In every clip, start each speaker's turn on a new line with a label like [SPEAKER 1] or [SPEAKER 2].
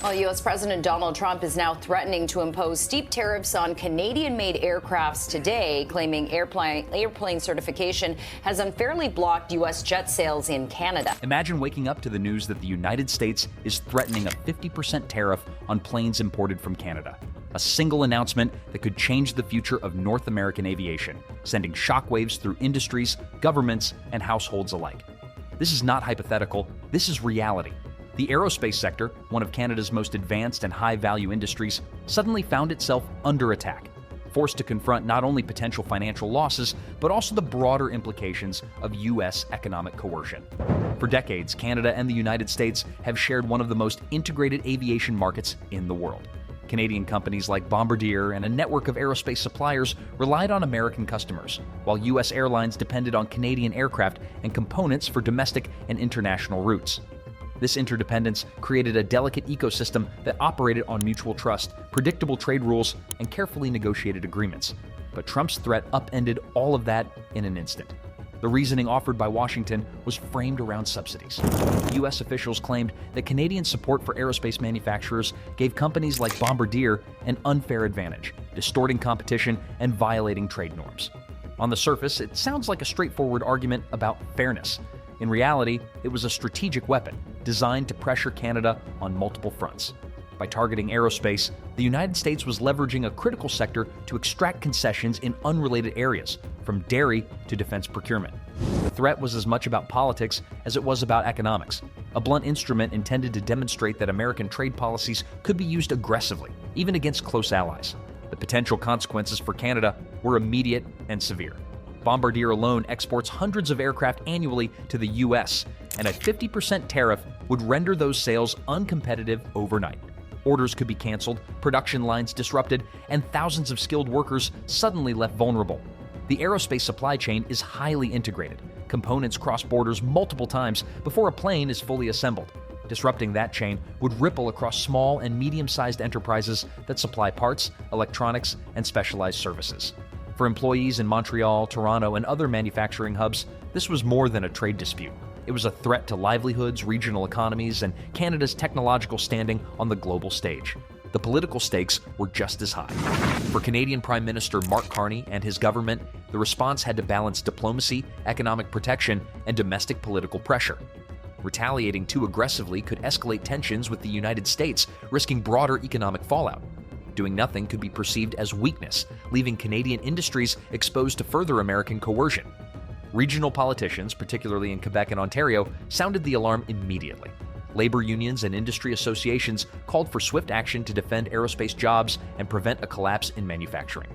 [SPEAKER 1] Well, U.S. President Donald Trump is now threatening to impose steep tariffs on Canadian-made aircrafts today, claiming airplane certification has unfairly blocked U.S. jet sales in Canada.
[SPEAKER 2] Imagine waking up to the news that the United States is threatening a 50% tariff on planes imported from Canada. A single announcement that could change the future of North American aviation, sending shockwaves through industries, governments, and households alike. This is not hypothetical, this is reality. The aerospace sector, one of Canada's most advanced and high-value industries, suddenly found itself under attack, forced to confront not only potential financial losses, but also the broader implications of U.S. economic coercion. For decades, Canada and the United States have shared one of the most integrated aviation markets in the world. Canadian companies like Bombardier and a network of aerospace suppliers relied on American customers, while U.S. airlines depended on Canadian aircraft and components for domestic and international routes. This interdependence created a delicate ecosystem that operated on mutual trust, predictable trade rules, and carefully negotiated agreements. But Trump's threat upended all of that in an instant. The reasoning offered by Washington was framed around subsidies. U.S. officials claimed that Canadian support for aerospace manufacturers gave companies like Bombardier an unfair advantage, distorting competition and violating trade norms. On the surface, it sounds like a straightforward argument about fairness. In reality, it was a strategic weapon designed to pressure Canada on multiple fronts. By targeting aerospace, the United States was leveraging a critical sector to extract concessions in unrelated areas, from dairy to defense procurement. The threat was as much about politics as it was about economics, a blunt instrument intended to demonstrate that American trade policies could be used aggressively, even against close allies. The potential consequences for Canada were immediate and severe. Bombardier alone exports hundreds of aircraft annually to the U.S., and a 50% tariff would render those sales uncompetitive overnight. Orders could be canceled, production lines disrupted, and thousands of skilled workers suddenly left vulnerable. The aerospace supply chain is highly integrated. Components cross borders multiple times before a plane is fully assembled. Disrupting that chain would ripple across small and medium-sized enterprises that supply parts, electronics, and specialized services. For employees in Montreal, Toronto, and other manufacturing hubs, this was more than a trade dispute. It was a threat to livelihoods, regional economies, and Canada's technological standing on the global stage. The political stakes were just as high. For Canadian Prime Minister Mark Carney and his government, the response had to balance diplomacy, economic protection, and domestic political pressure. Retaliating too aggressively could escalate tensions with the United States, risking broader economic fallout. Doing nothing could be perceived as weakness, leaving Canadian industries exposed to further American coercion. Regional politicians, particularly in Quebec and Ontario, sounded the alarm immediately. Labor unions and industry associations called for swift action to defend aerospace jobs and prevent a collapse in manufacturing.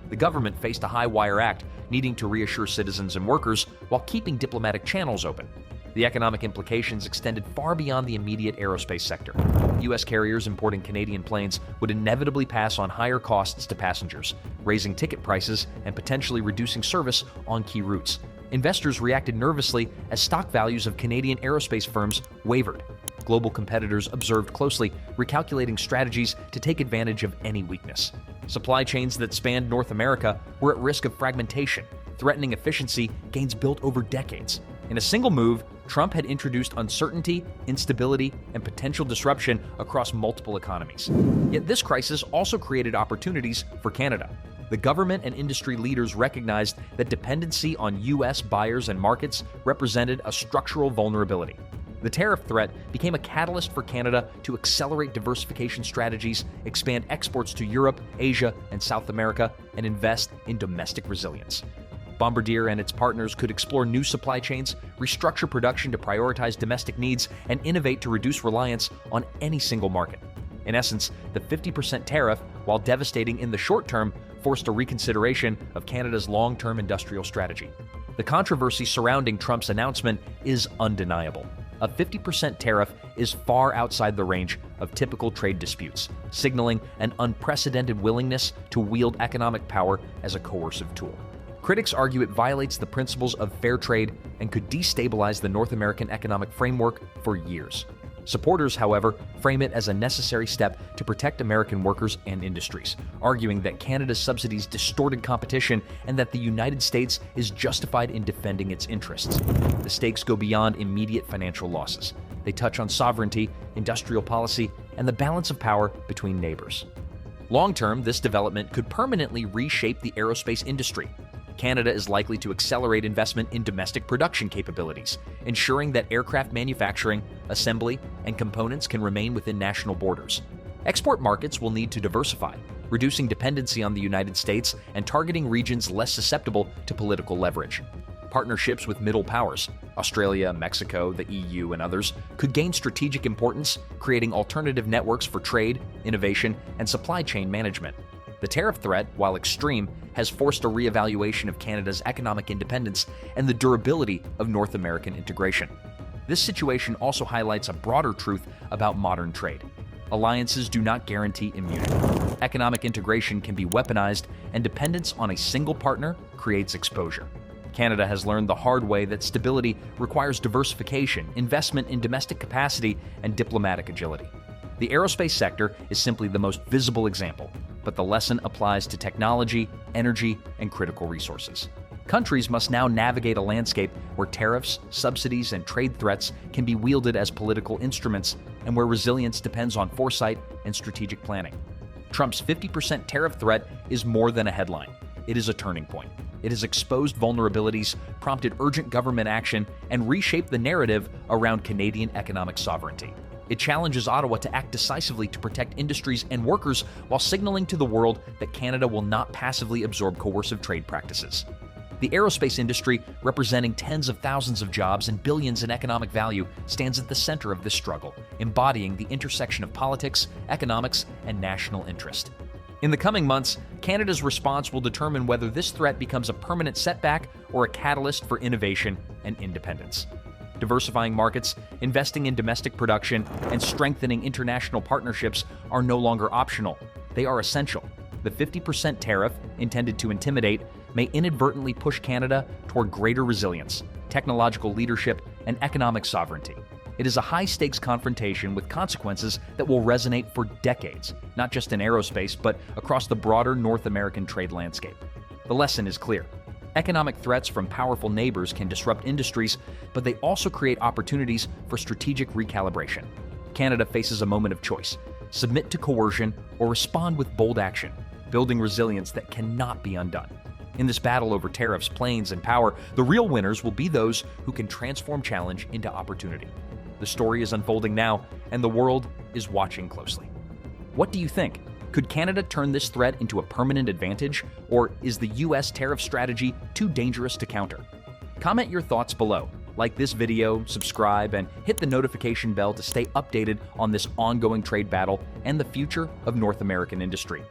[SPEAKER 2] The government faced a high-wire act, needing to reassure citizens and workers while keeping diplomatic channels open. The economic implications extended far beyond the immediate aerospace sector. U.S. carriers importing Canadian planes would inevitably pass on higher costs to passengers, raising ticket prices and potentially reducing service on key routes. Investors reacted nervously as stock values of Canadian aerospace firms wavered. Global competitors observed closely, recalculating strategies to take advantage of any weakness. Supply chains that spanned North America were at risk of fragmentation, threatening efficiency gains built over decades. In a single move, Trump had introduced uncertainty, instability, and potential disruption across multiple economies. Yet this crisis also created opportunities for Canada. The government and industry leaders recognized that dependency on U.S. buyers and markets represented a structural vulnerability. The tariff threat became a catalyst for Canada to accelerate diversification strategies, expand exports to Europe, Asia, and South America, and invest in domestic resilience. Bombardier and its partners could explore new supply chains, restructure production to prioritize domestic needs, and innovate to reduce reliance on any single market. In essence, the 50% tariff, while devastating in the short term, forced a reconsideration of Canada's long-term industrial strategy. The controversy surrounding Trump's announcement is undeniable. A 50% tariff is far outside the range of typical trade disputes, signaling an unprecedented willingness to wield economic power as a coercive tool. Critics argue it violates the principles of fair trade and could destabilize the North American economic framework for years. Supporters, however, frame it as a necessary step to protect American workers and industries, arguing that Canada's subsidies distorted competition and that the United States is justified in defending its interests. The stakes go beyond immediate financial losses. They touch on sovereignty, industrial policy, and the balance of power between neighbors. Long-term, this development could permanently reshape the aerospace industry. Canada is likely to accelerate investment in domestic production capabilities, ensuring that aircraft manufacturing, assembly, and components can remain within national borders. Export markets will need to diversify, reducing dependency on the United States and targeting regions less susceptible to political leverage. Partnerships with middle powers, Australia, Mexico, the EU, and others, could gain strategic importance, creating alternative networks for trade, innovation, and supply chain management. The tariff threat, while extreme, has forced a reevaluation of Canada's economic independence and the durability of North American integration. This situation also highlights a broader truth about modern trade. Alliances do not guarantee immunity. Economic integration can be weaponized, and dependence on a single partner creates exposure. Canada has learned the hard way that stability requires diversification, investment in domestic capacity, and diplomatic agility. The aerospace sector is simply the most visible example, but the lesson applies to technology, energy, and critical resources. Countries must now navigate a landscape where tariffs, subsidies, and trade threats can be wielded as political instruments, and where resilience depends on foresight and strategic planning. Trump's 50% tariff threat is more than a headline. It is a turning point. It has exposed vulnerabilities, prompted urgent government action, and reshaped the narrative around Canadian economic sovereignty. It challenges Ottawa to act decisively to protect industries and workers while signaling to the world that Canada will not passively absorb coercive trade practices. The aerospace industry, representing tens of thousands of jobs and billions in economic value, stands at the center of this struggle, embodying the intersection of politics, economics, and national interest. In the coming months, Canada's response will determine whether this threat becomes a permanent setback or a catalyst for innovation and independence. Diversifying markets, investing in domestic production, and strengthening international partnerships are no longer optional. They are essential. The 50% tariff, intended to intimidate, may inadvertently push Canada toward greater resilience, technological leadership, and economic sovereignty. It is a high-stakes confrontation with consequences that will resonate for decades, not just in aerospace, but across the broader North American trade landscape. The lesson is clear. Economic threats from powerful neighbors can disrupt industries, but they also create opportunities for strategic recalibration. Canada faces a moment of choice: submit to coercion or respond with bold action, building resilience that cannot be undone. In this battle over tariffs, planes, and power, the real winners will be those who can transform challenge into opportunity. The story is unfolding now, and the world is watching closely. What do you think? Could Canada turn this threat into a permanent advantage, or is the U.S. tariff strategy too dangerous to counter? Comment your thoughts below. Like this video, subscribe, and hit the notification bell to stay updated on this ongoing trade battle and the future of North American industry.